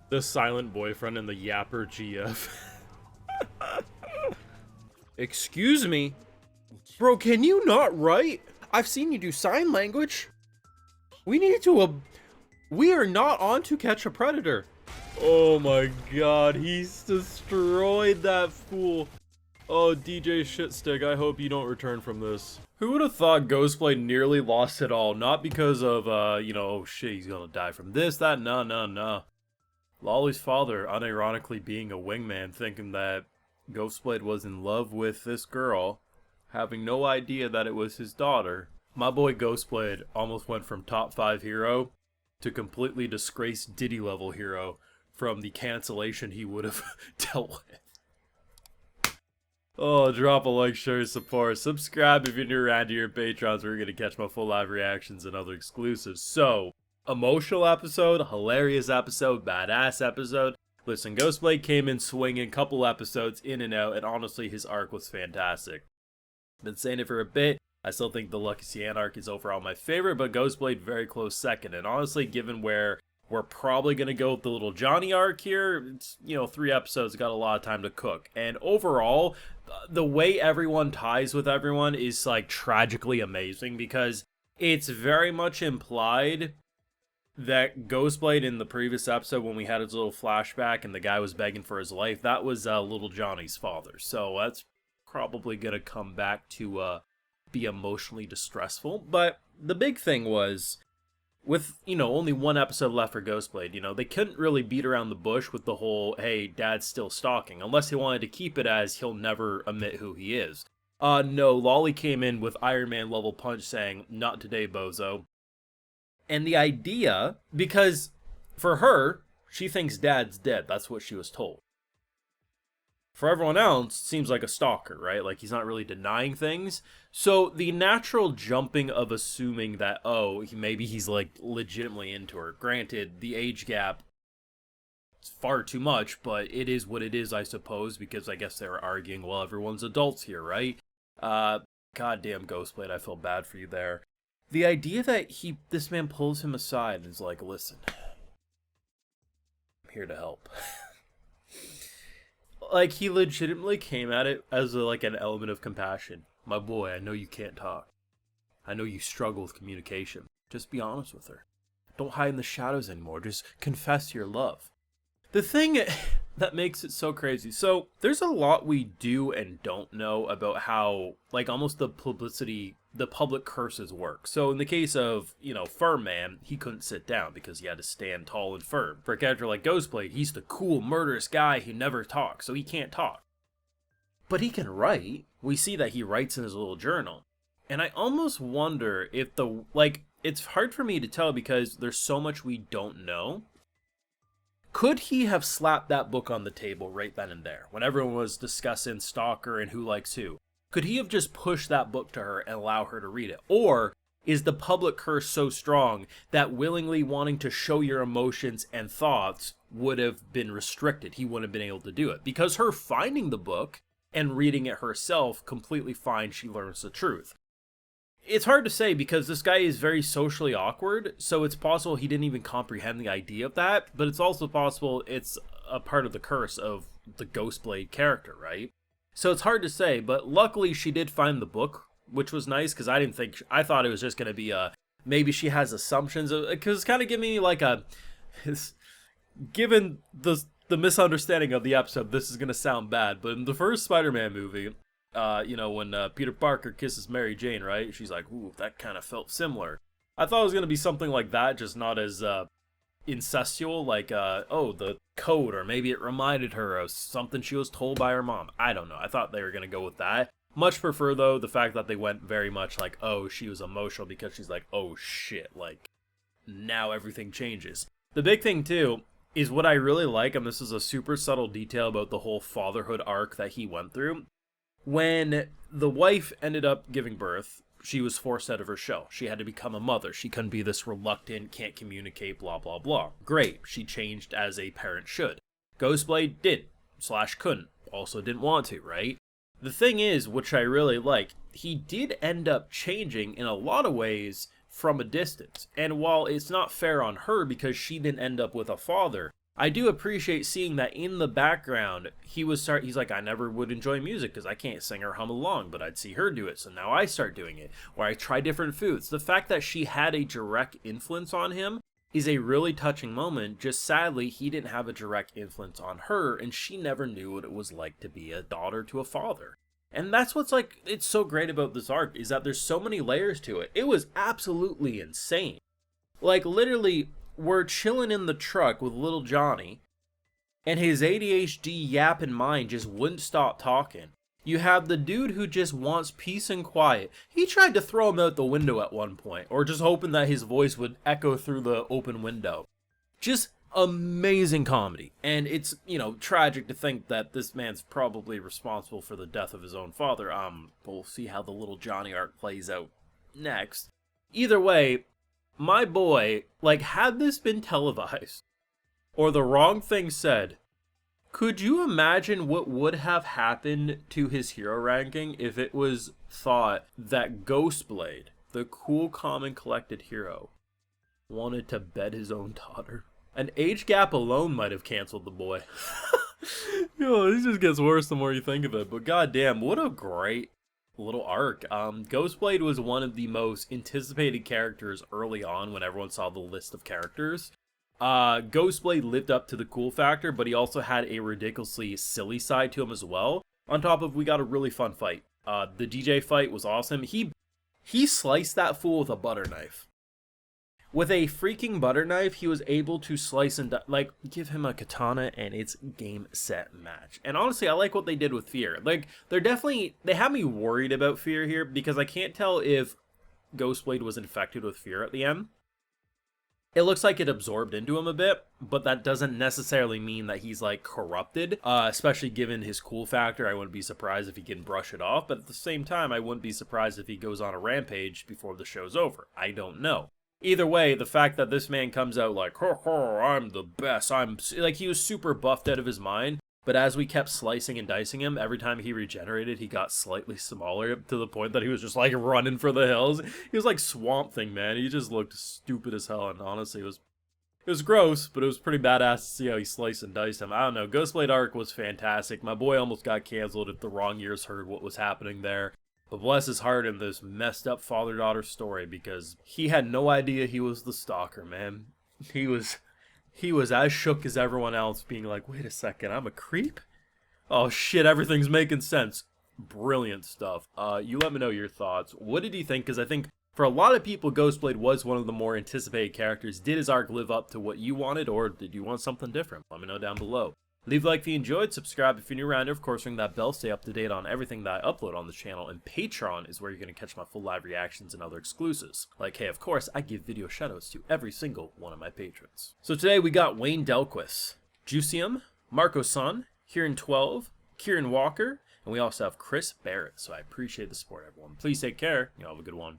The silent boyfriend and the yapper GF. Excuse me? Bro, can you not write? I've seen you do sign language. We need to, we are not on To Catch a Predator. Oh my god, he's destroyed that fool. Oh, DJ Shitstick, I hope you don't return from this. Who would have thought Ghostblade nearly lost it all? Not because of, you know, oh shit, he's gonna die from this, that, no. Lolly's father, unironically being a wingman, thinking that Ghostblade was in love with this girl, having no idea that it was his daughter. My boy Ghostblade almost went from top 5 hero to completely disgraced Diddy level hero from the cancellation he would have dealt with. Oh, drop a like, share, support, subscribe if you're new around here, Patrons, where you're going to catch my full live reactions and other exclusives. So, emotional episode, hilarious episode, badass episode. Listen, Ghostblade came in swinging, couple episodes in and out, and honestly, his arc was fantastic. Been saying it for a bit. I still think the Lucky Cyan arc is overall my favorite, but Ghostblade very close second. And honestly, given where we're probably going to go with the little Johnny arc here, it's, you know, 3 episodes, got a lot of time to cook. And overall, the way everyone ties with everyone is like tragically amazing, because it's very much implied that Ghostblade in the previous episode, when we had his little flashback and the guy was begging for his life, that was little Johnny's father. So that's probably going to come back to be emotionally distressful. But the big thing was, with, you know, only 1 episode left for Ghostblade, you know, they couldn't really beat around the bush with the whole, hey, dad's still stalking, unless he wanted to keep it as he'll never admit who he is. No, Lolly came in with Iron Man level punch saying, not today, bozo. And the idea, because for her, she thinks dad's dead, that's what she was told. For everyone else, seems like a stalker, right? Like, he's not really denying things. So the natural jumping of assuming that, oh, maybe he's like legitimately into her. Granted, the age gap is far too much, but it is what it is, I suppose, because I guess they were arguing, well, everyone's adults here, right? Goddamn Ghostblade, I feel bad for you there. The idea that this man pulls him aside and is like, listen, I'm here to help. Like, he legitimately came at it as like an element of compassion. My boy, I know you can't talk. I know you struggle with communication. Just be honest with her. Don't hide in the shadows anymore. Just confess your love. The thing that makes it so crazy. So, there's a lot we do and don't know about how, like, almost the public curses work. So in the case of, you know, Firm Man, he couldn't sit down because he had to stand tall and firm. For a character like Ghostblade, he's the cool, murderous guy who never talks, so he can't talk. But he can write. We see that he writes in his little journal. And I almost wonder if it's hard for me to tell because there's so much we don't know. Could he have slapped that book on the table right then and there, when everyone was discussing Stalker and who likes who? Could he have just pushed that book to her and allow her to read it? Or is the public curse so strong that willingly wanting to show your emotions and thoughts would have been restricted? He wouldn't have been able to do it. Because her finding the book and reading it herself, completely fine, she learns the truth. It's hard to say because this guy is very socially awkward, so it's possible he didn't even comprehend the idea of that, but it's also possible it's a part of the curse of the Ghostblade character, right? So it's hard to say, but luckily she did find the book, which was nice, because I thought it was just going to be maybe she has assumptions, because it's kind of giving me like given the misunderstanding of the episode, this is going to sound bad, but in the first Spider-Man movie, you know, when Peter Parker kisses Mary Jane, right? She's like, ooh, that kind of felt similar. I thought it was going to be something like that, just not as incestual, like, oh, the code, or maybe it reminded her of something she was told by her mom. I don't know. I thought they were going to go with that. Much prefer, though, the fact that they went very much like, oh, she was emotional because she's like, oh, shit, like, now everything changes. The big thing, too, is what I really like, and this is a super subtle detail about the whole fatherhood arc that he went through. When the wife ended up giving birth, she was forced out of her shell. She had to become a mother. She couldn't be this reluctant, can't communicate, blah, blah, blah. Great. She changed as a parent should. Ghostblade couldn't. Also didn't want to, right? The thing is, which I really like, he did end up changing in a lot of ways from a distance. And while it's not fair on her because she didn't end up with a father, I do appreciate seeing that in the background, he's like, I never would enjoy music because I can't sing or hum along, but I'd see her do it, so now I start doing it. Or I try different foods. The fact that she had a direct influence on him is a really touching moment. Just sadly, he didn't have a direct influence on her, and she never knew what it was like to be a daughter to a father. And that's what's like, it's so great about this arc, is that there's so many layers to it. It was absolutely insane. Like, literally, we're chilling in the truck with little Johnny, and his ADHD yapping mind just wouldn't stop talking. You have the dude who just wants peace and quiet. He tried to throw him out the window at one point, or just hoping that his voice would echo through the open window. Just amazing comedy. And it's, tragic to think that this man's probably responsible for the death of his own father. We'll see how the little Johnny arc plays out next. Either way, my boy, had this been televised, or the wrong thing said, could you imagine what would have happened to his hero ranking if it was thought that Ghostblade, the cool, calm, and collected hero, wanted to bed his own daughter? An age gap alone might have canceled the boy. This just gets worse the more you think of it, but goddamn, what a great little arc. Ghostblade was one of the most anticipated characters early on when everyone saw the list of characters. Ghostblade lived up to the cool factor, but he also had a ridiculously silly side to him as well. On top of, we got a really fun fight. The DJ fight was awesome. He sliced that fool with a butter knife. With a freaking butter knife, he was able to slice and give him a katana, and it's game, set, match. And honestly, I like what they did with Fear. They have me worried about Fear here, because I can't tell if Ghostblade was infected with Fear at the end. It looks like it absorbed into him a bit, but that doesn't necessarily mean that he's corrupted, especially given his cool factor. I wouldn't be surprised if he can brush it off, but at the same time, I wouldn't be surprised if he goes on a rampage before the show's over. I don't know. Either way, the fact that this man comes out I'm the best, he was super buffed out of his mind, but as we kept slicing and dicing him, every time he regenerated, he got slightly smaller to the point that he was just running for the hills. He was like Swamp Thing, man. He just looked stupid as hell, and honestly, it was gross, but it was pretty badass to see how he sliced and diced him. I don't know, Ghostblade arc was fantastic. My boy almost got canceled if the wrong ears heard what was happening there. But bless his heart in this messed up father-daughter story, because he had no idea he was the stalker, man. He was as shook as everyone else, being like, wait a second, I'm a creep? Oh shit, everything's making sense. Brilliant stuff. You let me know your thoughts. What did you think? Because I think for a lot of people, Ghostblade was one of the more anticipated characters. Did his arc live up to what you wanted, or did you want something different? Let me know down below. Leave a like if you enjoyed, subscribe if you're new around here, of course ring that bell, stay up to date on everything that I upload on this channel, and Patreon is where you're going to catch my full live reactions and other exclusives. Hey, of course, I give video shoutouts to every single one of my patrons. So today we got Wayne Delquist, Juicium, Marco Sun, Kieran12, Kieran Walker, and we also have Chris Barrett, so I appreciate the support, everyone. Please take care, you all have a good one.